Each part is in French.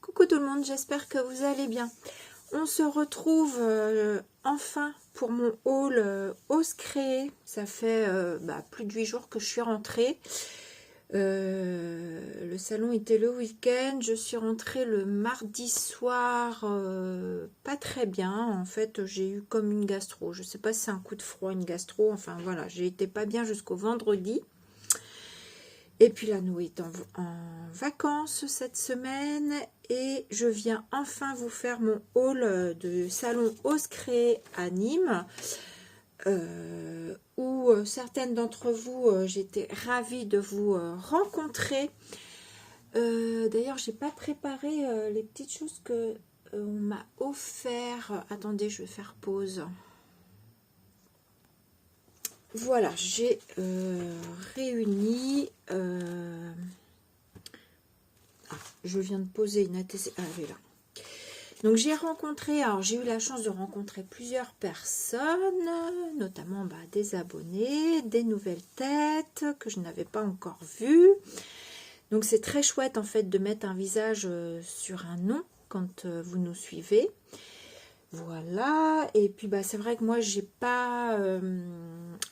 Coucou tout le monde, j'espère que vous allez bien. On se retrouve enfin pour mon haul Ose Créer. Ça fait plus de 8 jours que je suis rentrée. Le salon était le week-end. Je suis rentrée le mardi soir, pas très bien. En fait, j'ai eu comme une gastro. Je sais pas si c'est un coup de froid, une gastro. Enfin voilà, j'ai été pas bien jusqu'au vendredi. Et puis là, nous est en vacances cette semaine et je viens enfin vous faire mon haul de salon Ose Créer à Nîmes, où certaines d'entre vous, j'étais ravie de vous rencontrer. D'ailleurs, j'ai pas préparé les petites choses que on m'a offert. Attendez, je vais faire pause. Voilà, j'ai réuni. Je viens de poser une ATC. Ah, elle est là. Donc j'ai rencontré, alors j'ai eu la chance de rencontrer plusieurs personnes, notamment des abonnés, des nouvelles têtes que je n'avais pas encore vues. Donc c'est très chouette en fait de mettre un visage sur un nom quand vous nous suivez. Voilà, et puis c'est vrai que moi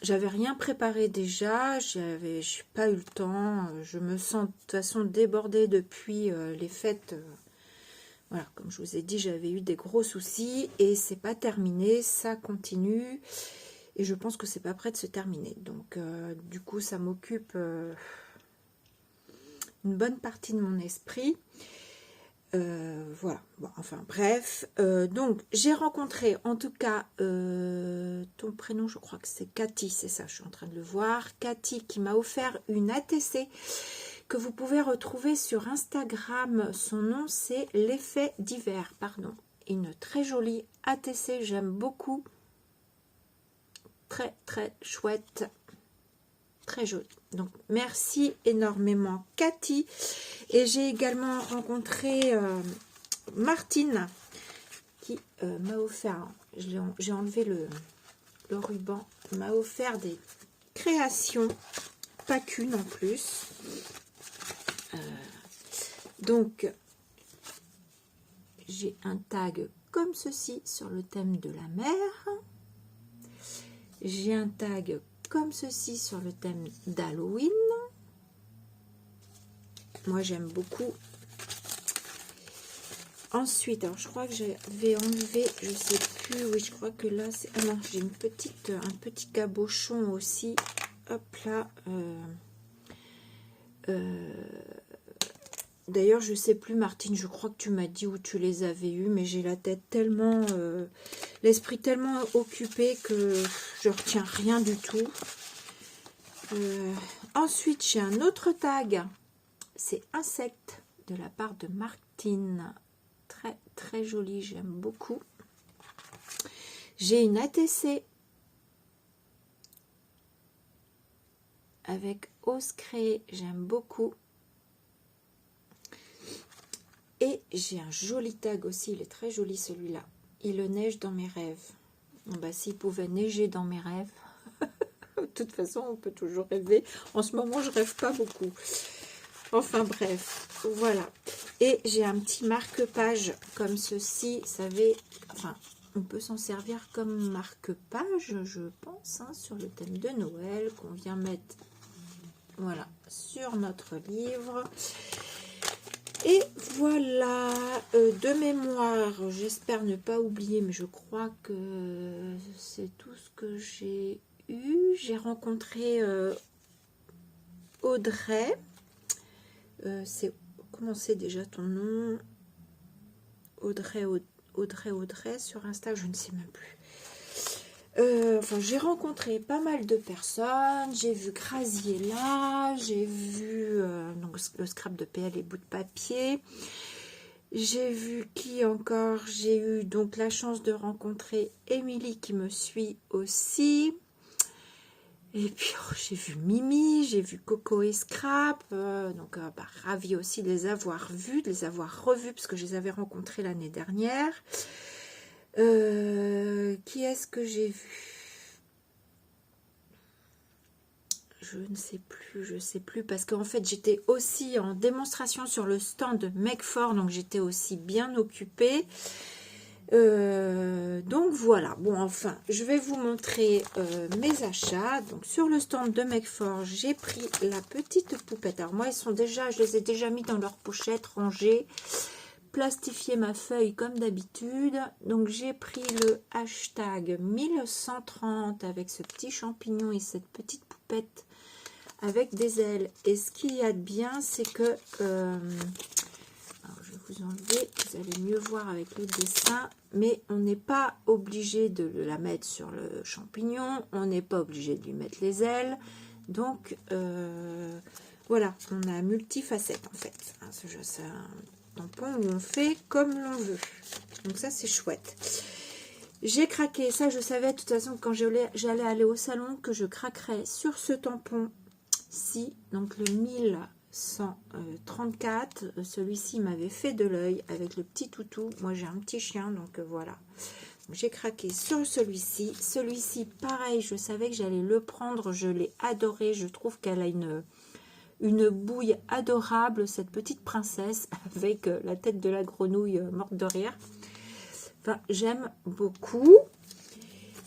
j'avais rien préparé déjà, j'ai pas eu le temps, je me sens de toute façon débordée depuis les fêtes. Voilà, comme je vous ai dit, j'avais eu des gros soucis et c'est pas terminé, ça continue et je pense que c'est pas prêt de se terminer. Donc du coup ça m'occupe une bonne partie de mon esprit. Voilà, bon, enfin bref, donc j'ai rencontré en tout cas ton prénom, je crois que c'est Cathy, c'est ça, je suis en train de le voir, Cathy qui m'a offert une ATC que vous pouvez retrouver sur Instagram. Son nom c'est l'effet d'hiver, pardon, une très jolie ATC, j'aime beaucoup, très très chouette, très jolie. Donc merci énormément Cathy. Et j'ai également rencontré Martine qui m'a offert, j'ai enlevé le ruban, m'a offert des créations, pas qu'une en plus. Donc j'ai un tag comme ceci sur le thème de la mer. J'ai un tag comme ceci sur le thème d'Halloween. Moi j'aime beaucoup. Ensuite, alors je crois que j'avais enlevé, je sais plus, oui je crois que là c'est, ah non, j'ai un petit cabochon aussi, hop là, d'ailleurs je sais plus Martine, je crois que tu m'as dit où tu les avais eus, mais j'ai la tête tellement, l'esprit tellement occupé que je retiens rien du tout. Ensuite j'ai un autre tag, c'est Insectes de la part de Martine. Très très joli, j'aime beaucoup. J'ai une ATC avec Ose Créer, j'aime beaucoup. Et j'ai un joli tag aussi, il est très joli celui-là. Il neige dans mes rêves. Bon, s'il pouvait neiger dans mes rêves, de toute façon on peut toujours rêver. En ce moment je rêve pas beaucoup. Enfin bref, voilà. Et j'ai un petit marque-page comme ceci, vous savez, enfin, on peut s'en servir comme marque-page, je pense, hein, sur le thème de Noël, qu'on vient mettre, voilà, sur notre livre. Et voilà, de mémoire, j'espère ne pas oublier, mais je crois que c'est tout ce que j'ai eu. J'ai rencontré Audrey. Comment c'est déjà ton nom? Audrey sur Insta, je ne sais même plus. Enfin, j'ai rencontré pas mal de personnes. J'ai vu Graziella, j'ai vu donc le scrap de PL et bout de papier. J'ai vu qui encore? J'ai eu donc la chance de rencontrer Émilie qui me suit aussi. Et puis j'ai vu Mimi, j'ai vu Coco et Scrap, donc ravie aussi de les avoir vus, de les avoir revus parce que je les avais rencontrés l'année dernière. Qui est-ce que j'ai vu? je sais plus, parce qu'en fait j'étais aussi en démonstration sur le stand de Make For, donc j'étais aussi bien occupée. Donc voilà, bon enfin, je vais vous montrer mes achats. Donc sur le stand de Make For, j'ai pris la petite poupette. Alors moi, je les ai déjà mis dans leur pochette rangée. Plastifier ma feuille comme d'habitude. Donc j'ai pris le hashtag 1130 avec ce petit champignon et cette petite poupette avec des ailes. Et ce qu'il y a de bien, c'est que alors je vais vous enlever, vous allez mieux voir avec le dessin, mais on n'est pas obligé de la mettre sur le champignon, on n'est pas obligé de lui mettre les ailes. Donc voilà, on a multifacettes en fait. C'est un tampon où on fait comme l'on veut. Donc ça c'est chouette. J'ai craqué, ça je savais de toute façon quand j'allais aller au salon que je craquerais sur ce tampon-ci, donc le 1134. Celui-ci m'avait fait de l'œil avec le petit toutou. Moi j'ai un petit chien, donc voilà. J'ai craqué sur celui-ci. Celui-ci, pareil, je savais que j'allais le prendre. Je l'ai adoré. Je trouve qu'elle a une bouille adorable, cette petite princesse, avec la tête de la grenouille morte de rire. Enfin, j'aime beaucoup.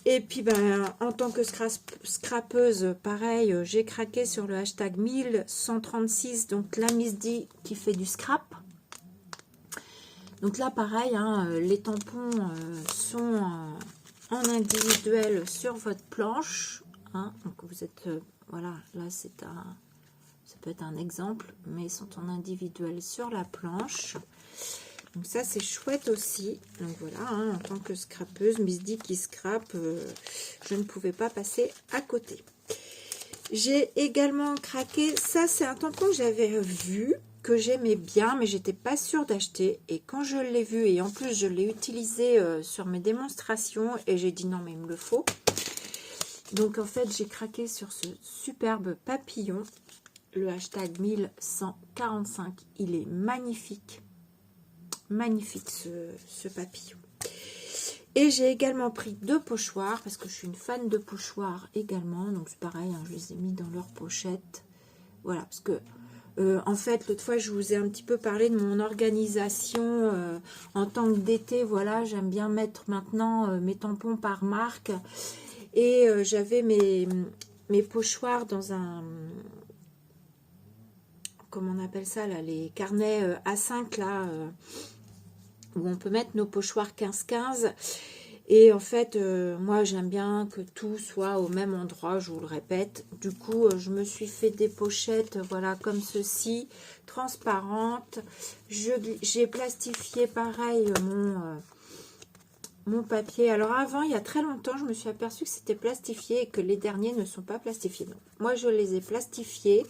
Et puis, ben, en tant que scrapeuse, pareil, j'ai craqué sur le hashtag 1136, donc la Miss D qui fait du scrap. Donc là, pareil, hein, les tampons sont en individuel sur votre planche. Hein, donc vous êtes, voilà, là ça peut être un exemple, mais ils sont en individuel sur la planche. Donc ça c'est chouette aussi. Donc voilà, hein, en tant que scrapeuse, Miss D qui scrape, je ne pouvais pas passer à côté. J'ai également craqué, ça c'est un tampon que j'avais vu, que j'aimais bien, mais j'étais pas sûre d'acheter. Et quand je l'ai vu, et en plus je l'ai utilisé sur mes démonstrations, et j'ai dit non mais il me le faut. Donc en fait j'ai craqué sur ce superbe papillon, le hashtag 1145, il est magnifique. Magnifique ce papillon. Et j'ai également pris 2 pochoirs, parce que je suis une fan de pochoirs également. Donc c'est pareil, hein, je les ai mis dans leur pochette. Voilà, parce que en fait, l'autre fois, je vous ai un petit peu parlé de mon organisation en tant que d'été. Voilà, j'aime bien mettre maintenant mes tampons par marque. Et j'avais mes pochoirs dans un... Comment on appelle ça, là, les carnets A5, là... où on peut mettre nos pochoirs 15-15. Et en fait, moi, j'aime bien que tout soit au même endroit, je vous le répète. Du coup, je me suis fait des pochettes, voilà, comme ceci, transparentes. J'ai plastifié, pareil, mon papier. Alors avant, il y a très longtemps, je me suis aperçue que c'était plastifié et que les derniers ne sont pas plastifiés. Donc, moi, je les ai plastifiés.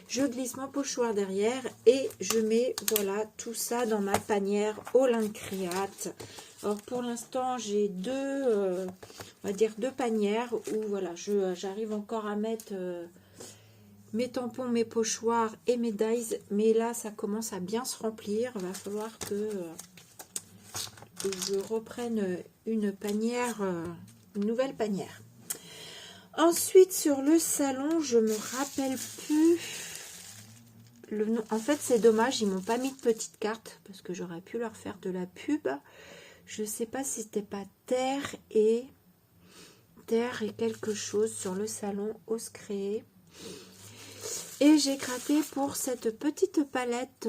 Je glisse mon pochoir derrière et je mets, voilà, tout ça dans ma panière All & Create. Alors, pour l'instant, j'ai on va dire deux panières où, voilà, j'arrive encore à mettre mes tampons, mes pochoirs et mes dies. Mais là, ça commence à bien se remplir. Il va falloir que je reprenne une panière, une nouvelle panière. Ensuite, sur le salon, je me rappelle plus le nom. En fait, c'est dommage, ils m'ont pas mis de petite carte parce que j'aurais pu leur faire de la pub. Je sais pas si c'était pas Terre et quelque chose sur le salon Ose Créer. Et j'ai craqué pour cette petite palette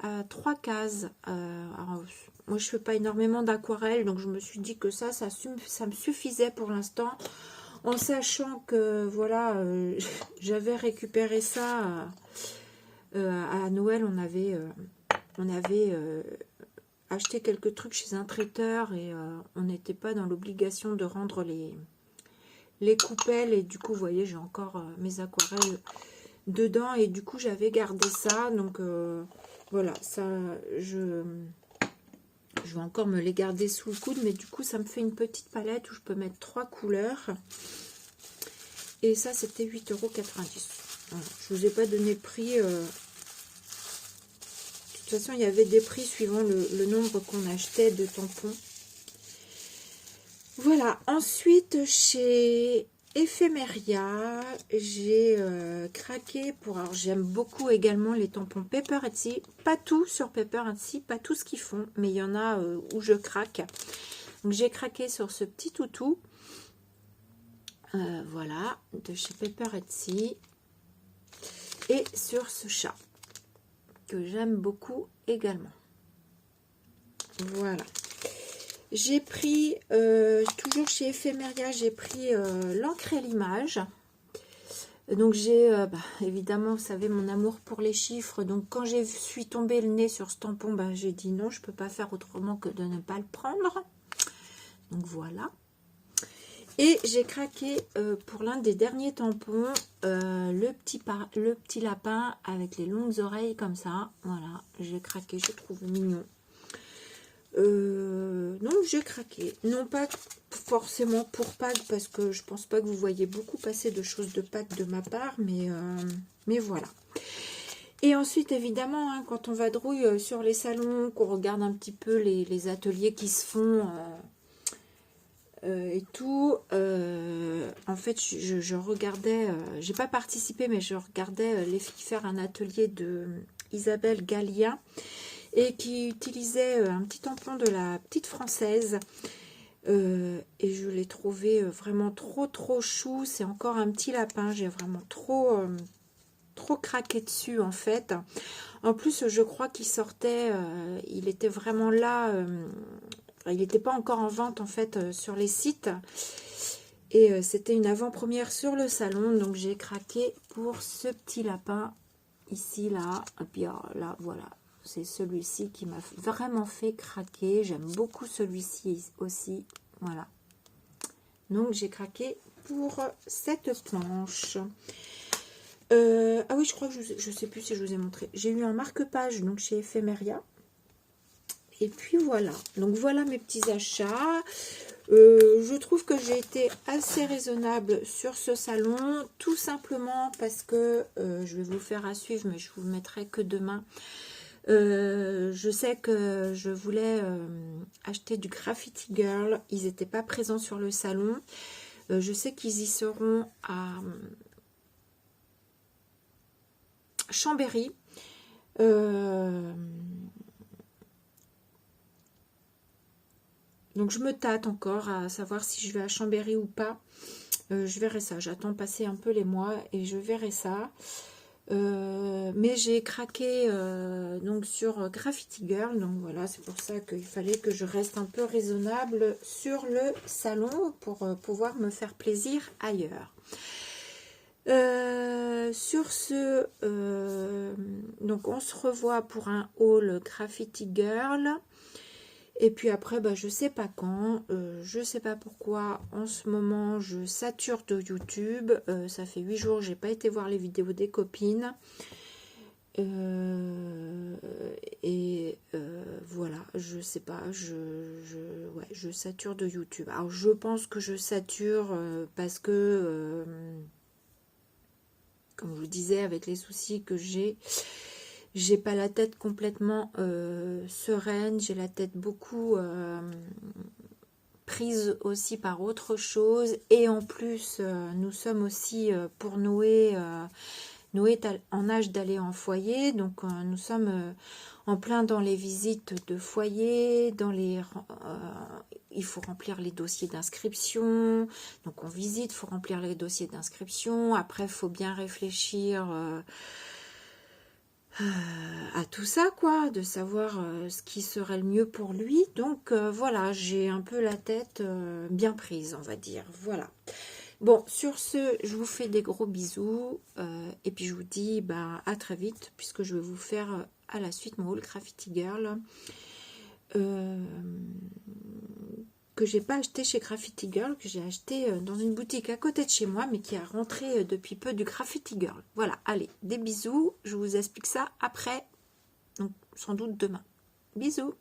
à 3 cases. Alors, moi, je fais pas énormément d'aquarelle, donc je me suis dit que ça me suffisait pour l'instant. En sachant que, voilà, j'avais récupéré ça à Noël. On avait acheté quelques trucs chez un traiteur et on n'était pas dans l'obligation de rendre les coupelles. Et du coup, vous voyez, j'ai encore mes aquarelles dedans. Et du coup, j'avais gardé ça. Donc, voilà, ça, je vais encore me les garder sous le coude, mais du coup, ça me fait une petite palette où je peux mettre 3 couleurs. Et ça, c'était 8,90 €. Voilà. Je ne vous ai pas donné le prix. De toute façon, il y avait des prix suivant le nombre qu'on achetait de tampons. Voilà. Ensuite, chez Ephemeria, j'ai craqué pour... Alors, j'aime beaucoup également les tampons Pepper Etsy. Pas tout sur Pepper Etsy, pas tout ce qu'ils font, mais il y en a où je craque. Donc, j'ai craqué sur ce petit toutou. Voilà, de chez Pepper Etsy. Et sur ce chat, que j'aime beaucoup également. Voilà. J'ai pris, toujours chez Ephemeria, j'ai pris l'encre et l'image. Donc j'ai, évidemment, vous savez, mon amour pour les chiffres. Donc quand je suis tombée le nez sur ce tampon, j'ai dit non, je ne peux pas faire autrement que de ne pas le prendre. Donc voilà. Et j'ai craqué pour l'un des derniers tampons, le petit lapin avec les longues oreilles comme ça. Voilà, j'ai craqué, je trouve mignon. Donc j'ai craqué, non pas forcément pour Pâques, parce que je pense pas que vous voyez beaucoup passer de choses de Pâques de ma part, mais voilà. Et ensuite évidemment, hein, quand on vadrouille sur les salons, qu'on regarde un petit peu les ateliers qui se font et tout, en fait je regardais, j'ai pas participé, mais je regardais les filles faire un atelier de Isabelle Gallia, et qui utilisait un petit tampon de la petite française, et je l'ai trouvé vraiment trop chou. C'est encore un petit lapin, j'ai vraiment trop craqué dessus en fait. En plus je crois qu'il sortait, il était vraiment là, il n'était pas encore en vente en fait sur les sites, et c'était une avant-première sur le salon, donc j'ai craqué pour ce petit lapin ici là, et puis là voilà. C'est celui-ci qui m'a vraiment fait craquer. J'aime beaucoup celui-ci aussi. Voilà. Donc, j'ai craqué pour cette planche. Ah oui, je crois que je ne sais plus si je vous ai montré. J'ai eu un marque-page donc chez Ephemeria. Et puis voilà. Donc, voilà mes petits achats. Je trouve que j'ai été assez raisonnable sur ce salon. Tout simplement parce que je vais vous le faire à suivre, mais je vous le mettrai que demain. Je sais que je voulais acheter du Graffiti Girl. Ils n'étaient pas présents sur le salon. Je sais qu'ils y seront à Chambéry. Donc je me tâte encore à savoir si je vais à Chambéry ou pas. Je verrai ça. J'attends passer un peu les mois et je verrai ça. Mais j'ai craqué donc sur Graffiti Girl, donc voilà, c'est pour ça qu'il fallait que je reste un peu raisonnable sur le salon pour pouvoir me faire plaisir ailleurs. Sur ce, donc on se revoit pour un haul Graffiti Girl. Et puis après, je sais pas quand, je sais pas pourquoi, en ce moment, je sature de YouTube. Ça fait 8 jours, j'ai pas été voir les vidéos des copines. Voilà, je sais pas, ouais, je sature de YouTube. Alors, je pense que je sature parce que, comme je vous disais, avec les soucis que j'ai pas la tête complètement sereine, j'ai la tête beaucoup prise aussi par autre chose, et en plus nous sommes aussi pour Noé est en âge d'aller en foyer, donc nous sommes en plein dans les visites de foyer, il faut remplir les dossiers d'inscription, donc on visite, il faut remplir les dossiers d'inscription, après il faut bien réfléchir à tout ça, quoi, de savoir ce qui serait le mieux pour lui. Donc voilà, j'ai un peu la tête bien prise, on va dire. Voilà. Bon, sur ce, je vous fais des gros bisous. Et puis je vous dis à très vite, puisque je vais vous faire à la suite mon haul Graffiti Girl. Que j'ai pas acheté chez Graffiti Girl, que j'ai acheté dans une boutique à côté de chez moi, mais qui a rentré depuis peu du Graffiti Girl. Voilà, allez, des bisous, je vous explique ça après, donc sans doute demain. Bisous.